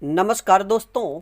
नमस्कार दोस्तों,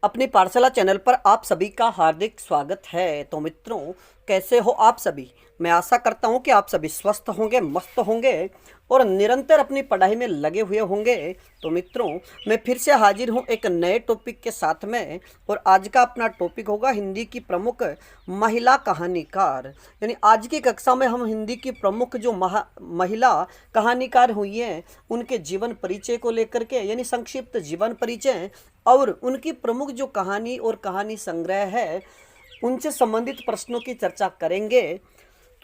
अपनी पाठशाला चैनल पर आप सभी का हार्दिक स्वागत है। तो मित्रों, कैसे हो आप सभी? मैं आशा करता हूं कि आप सभी स्वस्थ होंगे, मस्त होंगे और निरंतर अपनी पढ़ाई में लगे हुए होंगे। तो मित्रों, मैं फिर से हाजिर हूं एक नए टॉपिक के साथ में, और आज का अपना टॉपिक होगा हिंदी की प्रमुख महिला कहानीकार। यानी आज की कक्षा में हम हिंदी की प्रमुख जो महिला कहानीकार हुई हैं उनके जीवन परिचय को लेकर के, यानी संक्षिप्त जीवन परिचय और उनकी प्रमुख जो कहानी और कहानी संग्रह है उनसे संबंधित प्रश्नों की चर्चा करेंगे।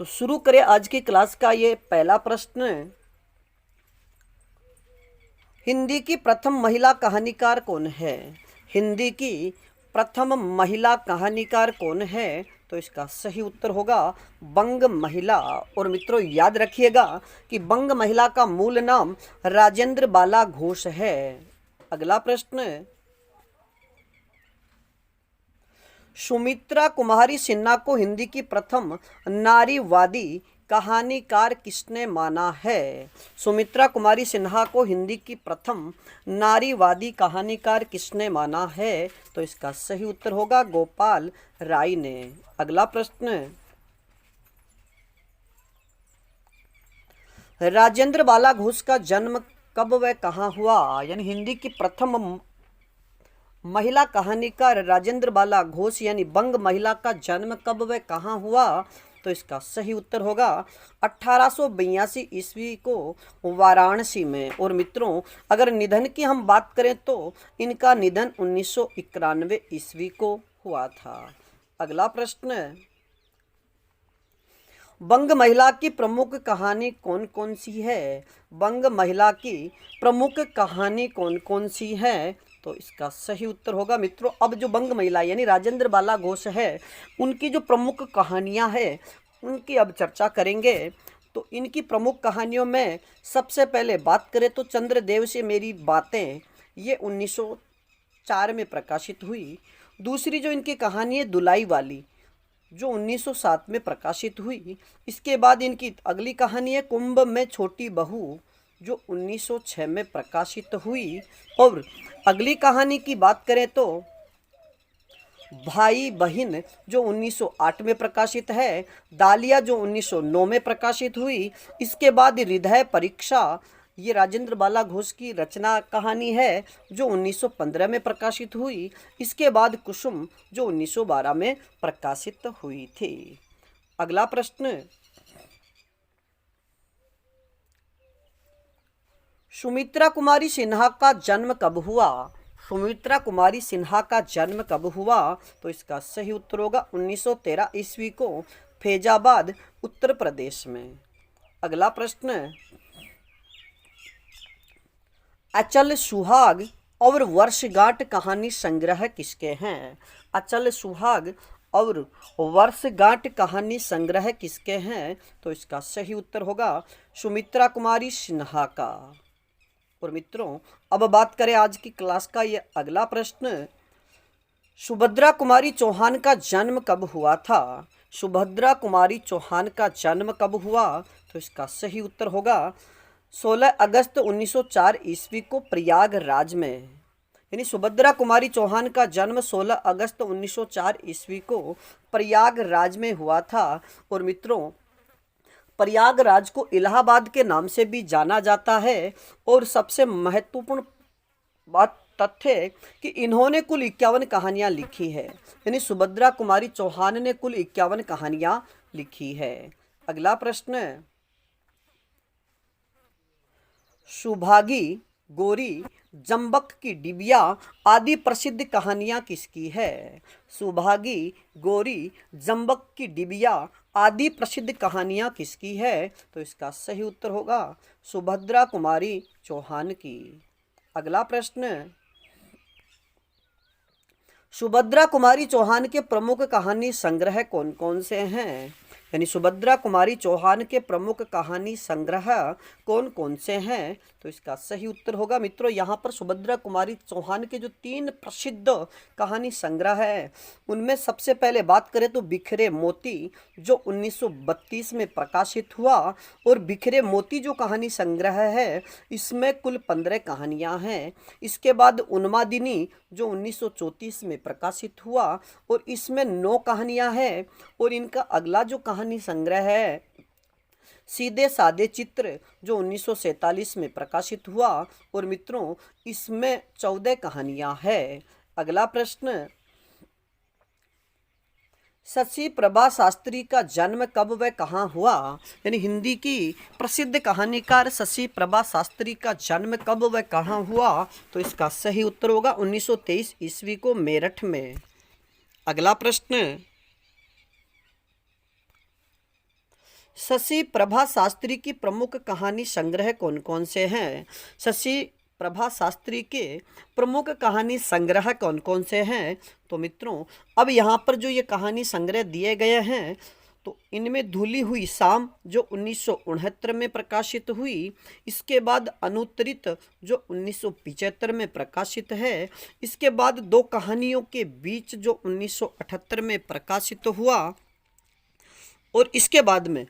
तो शुरू करें आज की क्लास का ये पहला प्रश्न। हिंदी की प्रथम महिला कहानीकार कौन है? हिंदी की प्रथम महिला कहानीकार कौन है? तो इसका सही उत्तर होगा बंग महिला। और मित्रों, याद रखिएगा कि बंग महिला का मूल नाम राजेंद्र बाला घोष है। अगला प्रश्न, सुमित्रा कुमारी सिन्हा को हिंदी की प्रथम नारीवादी कहानीकार किसने माना है? सुमित्रा कुमारी सिन्हा को हिंदी की प्रथम नारीवादी कहानीकार किसने माना है? तो इसका सही उत्तर होगा गोपाल राय ने। अगला प्रश्न, राजेंद्र बाला घोष का जन्म कब व कहाँ हुआ? यानी हिंदी की प्रथम महिला कहानीकार राजेंद्र बाला घोष यानी बंग महिला का जन्म कब व कहाँ हुआ? तो इसका सही उत्तर होगा 1882 ईस्वी को वाराणसी में। और मित्रों, अगर निधन की हम बात करें तो इनका निधन 1991 ईस्वी को हुआ था। अगला प्रश्न, बंग महिला की प्रमुख कहानी कौन कौन सी है? बंग महिला की प्रमुख कहानी कौन कौन सी है? तो इसका सही उत्तर होगा मित्रों, अब जो बंग महिला यानी राजेंद्र बाला घोष है उनकी जो प्रमुख कहानियां हैं उनकी अब चर्चा करेंगे। तो इनकी प्रमुख कहानियों में सबसे पहले बात करें तो चंद्रदेव से मेरी बातें, ये 1904 में प्रकाशित हुई। दूसरी जो इनकी कहानी है दुलाई वाली, जो 1907 में प्रकाशित हुई। इसके बाद इनकी अगली कहानी है कुंभ में छोटी बहू, जो 1906 में प्रकाशित हुई। और अगली कहानी की बात करें तो भाई बहन, जो 1908 में प्रकाशित है। दालिया, जो 1909 में प्रकाशित हुई। इसके बाद हृदय परीक्षा, ये राजेंद्र बाला घोष की रचना कहानी है, जो 1915 में प्रकाशित हुई। इसके बाद कुसुम, जो 1912 में प्रकाशित हुई थी। अगला प्रश्न, सुमित्रा कुमारी सिन्हा का जन्म कब हुआ? सुमित्रा कुमारी सिन्हा का जन्म कब हुआ? तो इसका सही उत्तर होगा 1913 ईस्वी को फैजाबाद, उत्तर प्रदेश में। अगला प्रश्न, अचल सुहाग और वर्षगांठ कहानी संग्रह किसके हैं? अचल सुहाग और वर्षगांठ कहानी संग्रह किसके हैं? तो इसका सही उत्तर होगा सुमित्रा कुमारी सिन्हा का। और मित्रों, अब बात करें आज की क्लास का ये अगला प्रश्न, सुभद्रा कुमारी चौहान का जन्म कब हुआ था? सुभद्रा कुमारी चौहान का जन्म कब हुआ? तो इसका सही उत्तर होगा 16 अगस्त 1904 ईस्वी को प्रयागराज में। यानी सुभद्रा कुमारी चौहान का जन्म 16 अगस्त 1904 ईस्वी को प्रयागराज में हुआ था। और मित्रों, प्रयागराज को इलाहाबाद के नाम से भी जाना जाता है। और सबसे महत्वपूर्ण बात तथ्य है कि इन्होंने कुल 51 कहानियां लिखी है। यानी सुभद्रा कुमारी चौहान ने कुल 51 कहानियां लिखी है। अगला प्रश्न, सुभागी, गोरी, जम्बक की डिबिया आदि प्रसिद्ध कहानियां किसकी है? सुभागी, गोरी, जम्बक की डिबिया आदि प्रसिद्ध कहानियां किसकी है? तो इसका सही उत्तर होगा सुभद्रा कुमारी चौहान की। अगला प्रश्न, सुभद्रा कुमारी चौहान के प्रमुख कहानी संग्रह कौन कौन से हैं? यानी सुभद्रा कुमारी चौहान के प्रमुख कहानी संग्रह कौन कौन से हैं? तो इसका सही उत्तर होगा मित्रों यहाँ पर सुभद्रा कुमारी चौहान के जो 3 प्रसिद्ध कहानी संग्रह है उनमें सबसे पहले बात करें तो बिखरे मोती जो 1932 में प्रकाशित हुआ। और बिखरे मोती जो कहानी संग्रह है इसमें कुल 15 कहानियां हैं। इसके बाद उन्मादिनी जो 1934 में प्रकाशित हुआ और इसमें 9 कहानियां हैं। और इनका अगला जो कहानी संग्रह है सीधे सादे चित्र जो 1947 में प्रकाशित हुआ और मित्रों इसमें 14 कहानियां हैं। अगला प्रश्न, शशि प्रभा शास्त्री का जन्म कब व कहाँ हुआ? यानी हिंदी की प्रसिद्ध कहानीकार शशि प्रभा शास्त्री का जन्म कब व कहाँ हुआ? तो इसका सही उत्तर होगा 1923 ईस्वी को मेरठ में। अगला प्रश्न, शशि प्रभा शास्त्री की प्रमुख कहानी संग्रह कौन कौन से हैं? शशि प्रभा शास्त्री के प्रमुख कहानी संग्रह कौन कौन से हैं? तो मित्रों अब यहाँ पर जो ये कहानी संग्रह दिए गए हैं तो इनमें धुली हुई शाम जो 1969 में प्रकाशित हुई, इसके बाद अनुत्तरित जो 1975 में प्रकाशित है, इसके बाद 2 कहानियों के बीच जो 1978 में प्रकाशित हुआ और इसके बाद में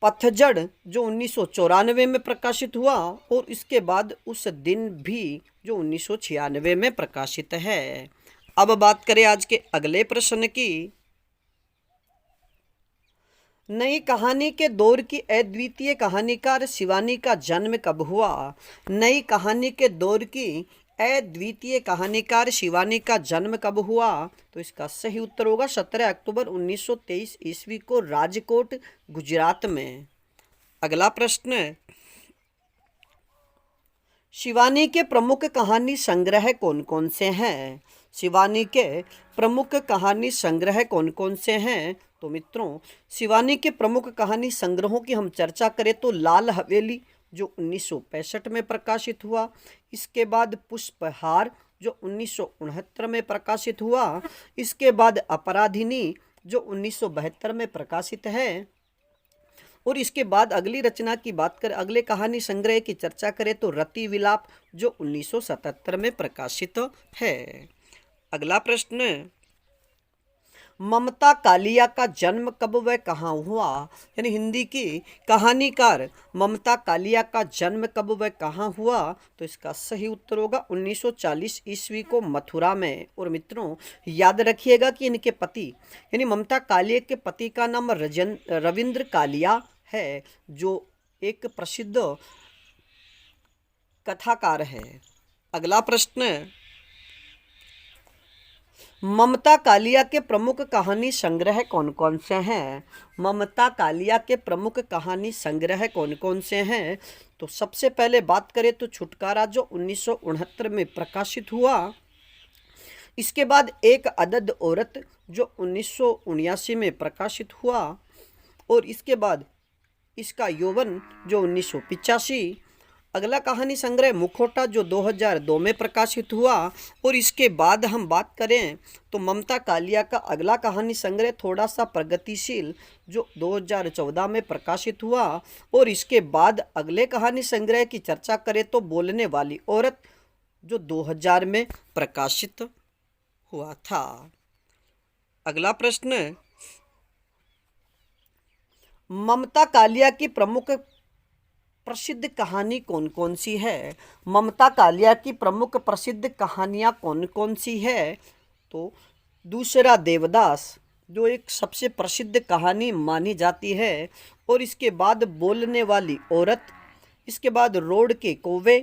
पतझड़ जो 1994 में प्रकाशित हुआ और इसके बाद उस दिन भी जो 1996 में प्रकाशित है। अब बात करें आज के अगले प्रश्न की। नई कहानी के दौर की अद्वितीय कहानीकार शिवानी का जन्म कब हुआ? नई कहानी के दौर की अद्वितीय कहानीकार शिवानी का जन्म कब हुआ? तो इसका सही उत्तर होगा 17 अक्टूबर 1923 ईस्वी को राजकोट गुजरात में। अगला प्रश्न, शिवानी के प्रमुख कहानी संग्रह कौन कौन से हैं? शिवानी के प्रमुख कहानी संग्रह कौन कौन से हैं? तो मित्रों शिवानी के प्रमुख कहानी संग्रहों की हम चर्चा करें तो लाल हवेली जो 1965 में प्रकाशित हुआ, इसके बाद पुष्पहार जो 1969 में प्रकाशित हुआ, इसके बाद अपराधिनी जो 1972 में प्रकाशित है और इसके बाद अगली रचना की बात करें, अगले कहानी संग्रह की चर्चा करें तो रति विलाप जो 1977 में प्रकाशित है। अगला प्रश्न, ममता कालिया का जन्म कब व कहाँ हुआ? यानी हिंदी की कहानीकार ममता कालिया का जन्म कब व कहाँ हुआ? तो इसका सही उत्तर होगा 1940 ईस्वी को मथुरा में। और मित्रों याद रखिएगा कि इनके पति यानी ममता कालिया के पति का नाम रविंद्र कालिया है जो एक प्रसिद्ध कथाकार है। अगला प्रश्न, ममता कालिया के प्रमुख कहानी संग्रह कौन कौन से हैं? ममता कालिया के प्रमुख कहानी संग्रह कौन कौन से हैं? तो सबसे पहले बात करें तो छुटकारा जो 1969 में प्रकाशित हुआ, इसके बाद एक अदद औरत जो 1979 में प्रकाशित हुआ और इसके बाद इसका यौवन जो 1985। अगला कहानी संग्रह मुखौटा जो 2002 में प्रकाशित हुआ और इसके बाद हम बात करें तो ममता कालिया का अगला कहानी संग्रह थोड़ा सा प्रगतिशील जो 2014 में प्रकाशित हुआ और इसके बाद अगले कहानी संग्रह की चर्चा करें तो बोलने वाली औरत जो 2000 में प्रकाशित हुआ था। अगला प्रश्न, ममता कालिया की प्रमुख प्रसिद्ध कहानी कौन कौन सी है? ममता कालिया की प्रमुख प्रसिद्ध कहानियाँ कौन कौन सी है? तो दूसरा देवदास जो एक सबसे प्रसिद्ध कहानी मानी जाती है और इसके बाद बोलने वाली औरत, इसके बाद रोड के कौवे,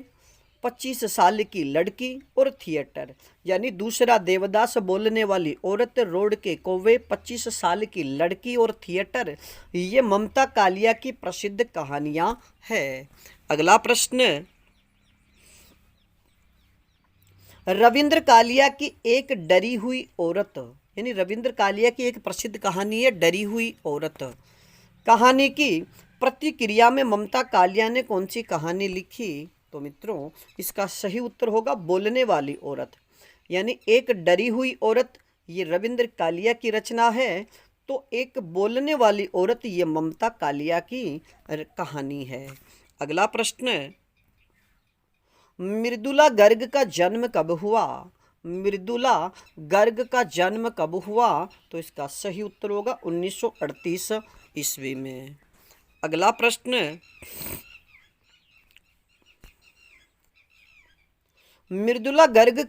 25 साल की लड़की और थिएटर। यानी दूसरा देवदास, बोलने वाली औरत, रोड के कौवे, 25 साल की लड़की और थिएटर, ये ममता कालिया की प्रसिद्ध कहानियां हैं। अगला प्रश्न, रविंद्र कालिया की एक डरी हुई औरत। यानी रविंद्र कालिया की एक प्रसिद्ध कहानी है डरी हुई औरत। कहानी की प्रतिक्रिया में ममता कालिया ने कौन सी कहानी लिखी? तो मित्रों इसका सही उत्तर होगा बोलने वाली औरत। यानी एक डरी हुई औरत ये रविंद्र कालिया की रचना है। तो एक बोलने वाली औरत, ये ममता कालिया की कहानी है। अगला प्रश्न, मृदुला गर्ग का जन्म कब हुआ? मृदुला गर्ग का जन्म कब हुआ? तो इसका सही उत्तर होगा 1938 ईस्वी में। अगला प्रश्न, मृदुला गर्ग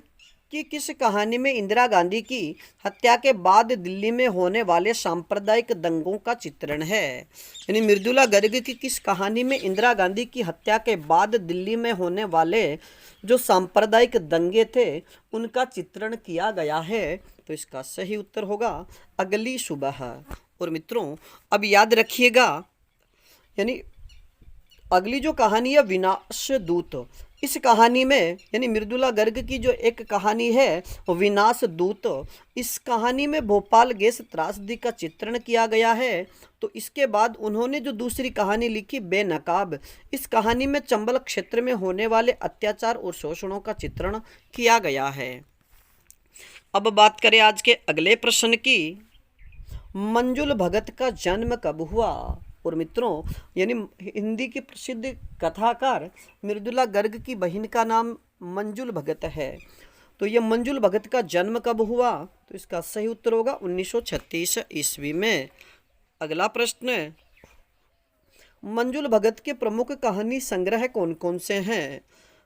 की किस कहानी में इंदिरा गांधी की हत्या के बाद दिल्ली में होने वाले सांप्रदायिक दंगों का चित्रण है? यानी मृदुला गर्ग की किस कहानी में इंदिरा गांधी की हत्या के बाद दिल्ली में होने वाले जो सांप्रदायिक दंगे थे उनका चित्रण किया गया है? तो इसका सही उत्तर होगा अगली सुबह। और मित्रों अब याद रखिएगा, यानी अगली जो कहानी है विनाश दूत, इस कहानी में यानी मृदुला गर्ग की जो एक कहानी है विनाश दूत, इस कहानी में भोपाल गैस त्रासदी का चित्रण किया गया है। तो इसके बाद उन्होंने जो दूसरी कहानी लिखी बेनकाब, इस कहानी में चंबल क्षेत्र में होने वाले अत्याचार और शोषणों का चित्रण किया गया है। अब बात करें आज के अगले प्रश्न की, मंजुल भगत का जन्म कब हुआ? और मित्रों यानी हिंदी की प्रसिद्ध कथाकार मृदुला गर्ग की बहन का नाम मंजुल भगत है। तो ये मंजुल भगत का जन्म कब हुआ? तो इसका सही उत्तर होगा 1936 ईस्वी में। अगला प्रश्न, मंजुल भगत के प्रमुख कहानी संग्रह कौन कौन से हैं?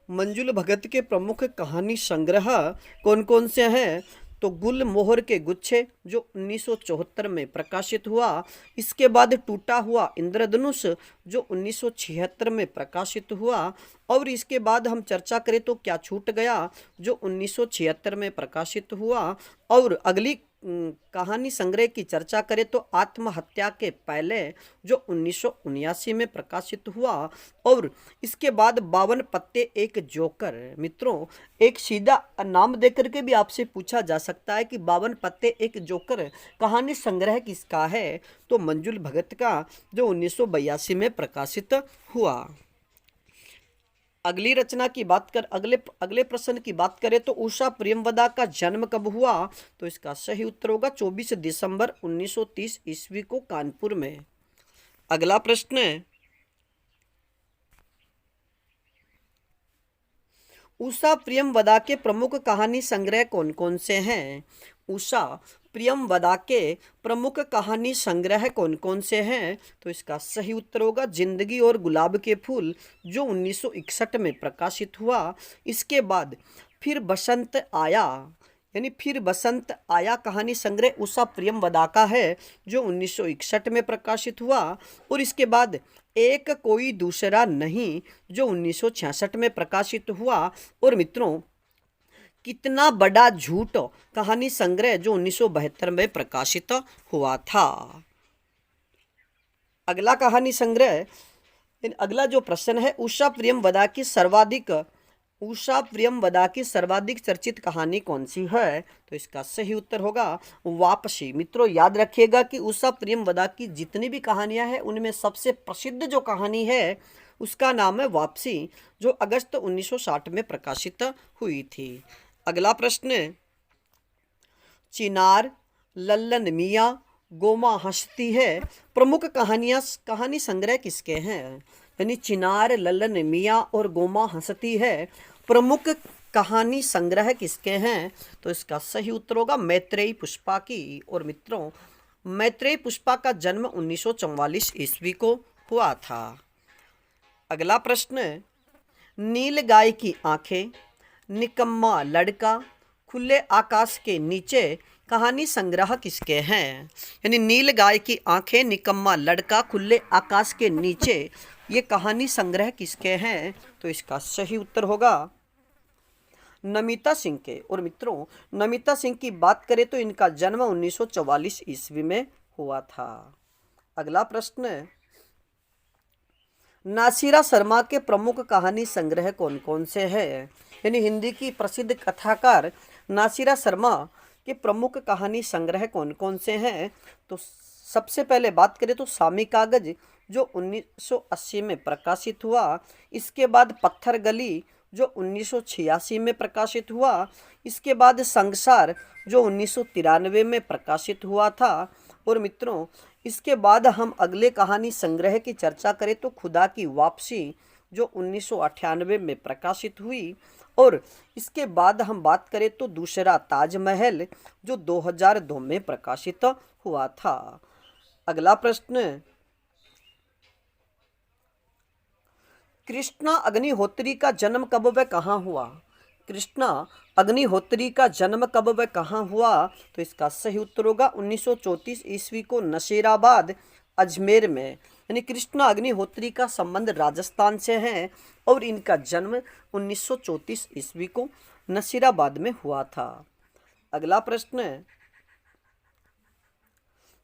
मंजुल भगत के प्रमुख कहानी संग्रह कौन कौन से हैं? तो गुलमोहर के गुच्छे जो 1974 में प्रकाशित हुआ, इसके बाद टूटा हुआ इंद्रधनुष जो 1976 में प्रकाशित हुआ, और इसके बाद हम चर्चा करें तो क्या छूट गया जो 1976 में प्रकाशित हुआ, और अगली कहानी संग्रह की चर्चा करें तो आत्महत्या के पहले जो 1979 में प्रकाशित हुआ, और इसके बाद 52 पत्ते एक जोकर। मित्रों एक सीधा नाम देकर के भी आपसे पूछा जा सकता है कि 52 पत्ते एक जोकर कहानी संग्रह किसका है? तो मंजुल भगत का जो 1982 में प्रकाशित हुआ। अगली रचना की बात कर अगले प्रश्न की बात करें तो उषा प्रेमवदा का जन्म कब हुआ? तो इसका सही उत्तर होगा 24 दिसंबर 1930 ईस्वी को कानपुर में। अगला प्रश्न है, उषा प्रेमवदा के प्रमुख कहानी संग्रह कौन कौन से हैं? उषा प्रेमवदा के प्रमुख कहानी संग्रह कौन कौन से हैं? तो इसका सही उत्तर होगा जिंदगी और गुलाब के फूल जो 1961 में प्रकाशित हुआ। इसके बाद फिर बसंत आया, यानी फिर बसंत आया कहानी संग्रह उषा प्रेमवदा का है जो 1961 में प्रकाशित हुआ, और इसके बाद एक कोई दूसरा नहीं जो 1966 में प्रकाशित हुआ। और मित्रों कितना बड़ा झूठ कहानी संग्रह जो 1972 में प्रकाशित हुआ था। अगला कहानी संग्रह, अगला जो प्रश्न है, उषा प्रेमवदा की सर्वाधिक चर्चित कहानी कौन सी है? तो इसका सही उत्तर होगा वापसी। मित्रों याद रखिएगा कि उषा प्रेमवदा की जितनी भी कहानियां हैं उनमें सबसे प्रसिद्ध जो कहानी है उसका नाम है वापसी, जो अगस्त 1960 में प्रकाशित हुई थी। अगला प्रश्न, चिनार, लल्लन मियाँ, गोमा हंसती है प्रमुख कहानी संग्रह किसके हैं? यानी चिनार, लल्लन मियाँ और गोमा हंसती है प्रमुख कहानी संग्रह किसके हैं? तो इसका सही उत्तर होगा मैत्रेयी पुष्पा की। और मित्रों मैत्रेयी पुष्पा का जन्म 1944 ईस्वी को हुआ था। अगला प्रश्न, नील गाय की आंखें, निकम्मा लड़का, खुले आकाश के नीचे कहानी संग्रह किसके हैं? यानी नील गाय की आंखें, निकम्मा लड़का, खुले आकाश के नीचे, ये कहानी संग्रह किसके हैं? तो इसका सही उत्तर होगा नमिता सिंह के। और मित्रों नमिता सिंह की बात करें तो इनका जन्म 1944 ईस्वी में हुआ था। अगला प्रश्न, नासिरा शर्मा के प्रमुख कहानी संग्रह कौन कौन से हैं? यानी हिंदी की प्रसिद्ध कथाकार नासिरा शर्मा के प्रमुख कहानी संग्रह कौन कौन से हैं? तो सबसे पहले बात करें तो सामी कागज जो 1980 में प्रकाशित हुआ, इसके बाद पत्थर गली जो 1986 में प्रकाशित हुआ, इसके बाद संसार जो 1993 में प्रकाशित हुआ था, और मित्रों इसके बाद हम अगले कहानी संग्रह की चर्चा करें तो खुदा की वापसी जो 1998 में प्रकाशित हुई, और इसके बाद हम बात करें तो दूसरा ताजमहल जो 2002 में प्रकाशित हुआ था। अगला प्रश्न, कृष्णा अग्निहोत्री का जन्म कब व कहाँ हुआ? कृष्णा अग्निहोत्री का जन्म कब व कहाँ हुआ? तो इसका सही उत्तर होगा 1934 ईस्वी को नशीराबाद अजमेर में। यानी कृष्णा अग्निहोत्री का संबंध राजस्थान से है और इनका जन्म 1934 ईस्वी को नशीराबाद में हुआ था। अगला प्रश्न,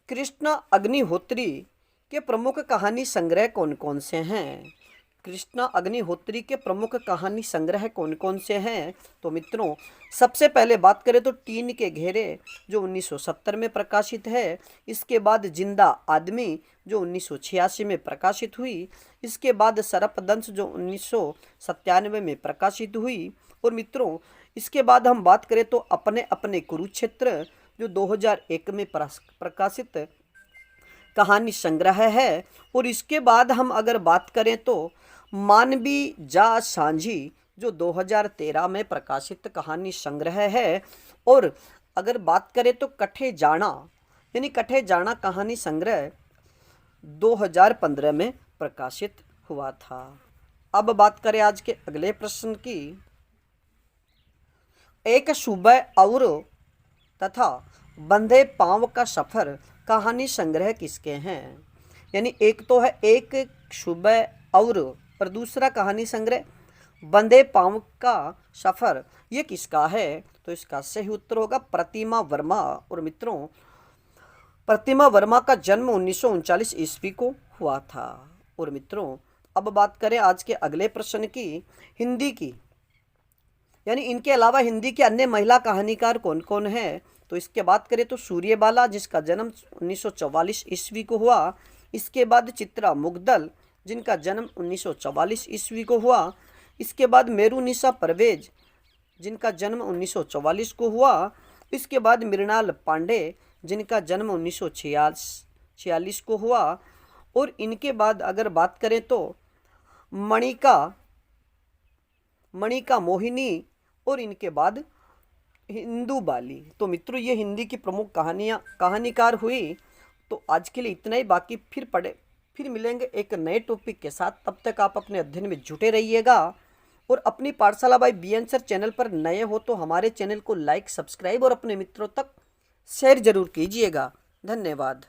कृष्णा अग्निहोत्री के प्रमुख कहानी संग्रह कौन कौन से हैं? कृष्णा अग्निहोत्री के प्रमुख कहानी संग्रह कौन कौन से हैं? तो मित्रों सबसे पहले बात करें तो टीन के घेरे जो 1970 में प्रकाशित है। इसके बाद जिंदा आदमी जो 1986 में प्रकाशित हुई। इसके बाद सर्पदंश जो 1997 में प्रकाशित हुई। और मित्रों इसके बाद हम बात करें तो अपने अपने कुरुक्षेत्र जो 2001 में प्रकाशित कहानी संग्रह है। और इसके बाद हम अगर बात करें तो मानवी जा सांझी जो 2013 में प्रकाशित कहानी संग्रह है। और अगर बात करें तो कठे जाना यानी कठे जाना कहानी संग्रह 2015 में प्रकाशित हुआ था। अब बात करें आज के अगले प्रश्न की, एक सुबह और तथा बंधे पांव का सफर कहानी संग्रह किसके हैं? यानी एक तो है एक सुबह और दूसरा कहानी संग्रह बंधे पांव का सफर, ये किसका है? तो इसका सही उत्तर होगा प्रतिमा वर्मा। और मित्रों प्रतिमा वर्मा का जन्म 1939 ईस्वी को हुआ था। और मित्रों अब बात करें आज के अगले प्रश्न की, हिंदी की यानी इनके अलावा हिंदी के अन्य महिला कहानीकार कौन कौन हैं? तो इसके बात करें तो सूर्यबाला जिसका जन्म 1944 ईस्वी को हुआ। इसके बाद चित्रा मुगदल जिनका जन्म 1944 ईस्वी को हुआ। इसके बाद मेरुनिसा परवेज जिनका जन्म 1944 को हुआ। इसके बाद मृणाल पांडे जिनका जन्म 1946 को हुआ। और इनके बाद अगर बात करें तो मणिका मोहिनी और इनके बाद हिंदू बाली। तो मित्रों ये हिंदी की प्रमुख कहानीकार हुई। तो आज के लिए इतना ही, बाकी फिर मिलेंगे एक नए टॉपिक के साथ। तब तक आप अपने अध्ययन में जुटे रहिएगा और अपनी पाठशाला बाय बीएन सर चैनल पर नए हो तो हमारे चैनल को लाइक, सब्सक्राइब और अपने मित्रों तक शेयर जरूर कीजिएगा। धन्यवाद।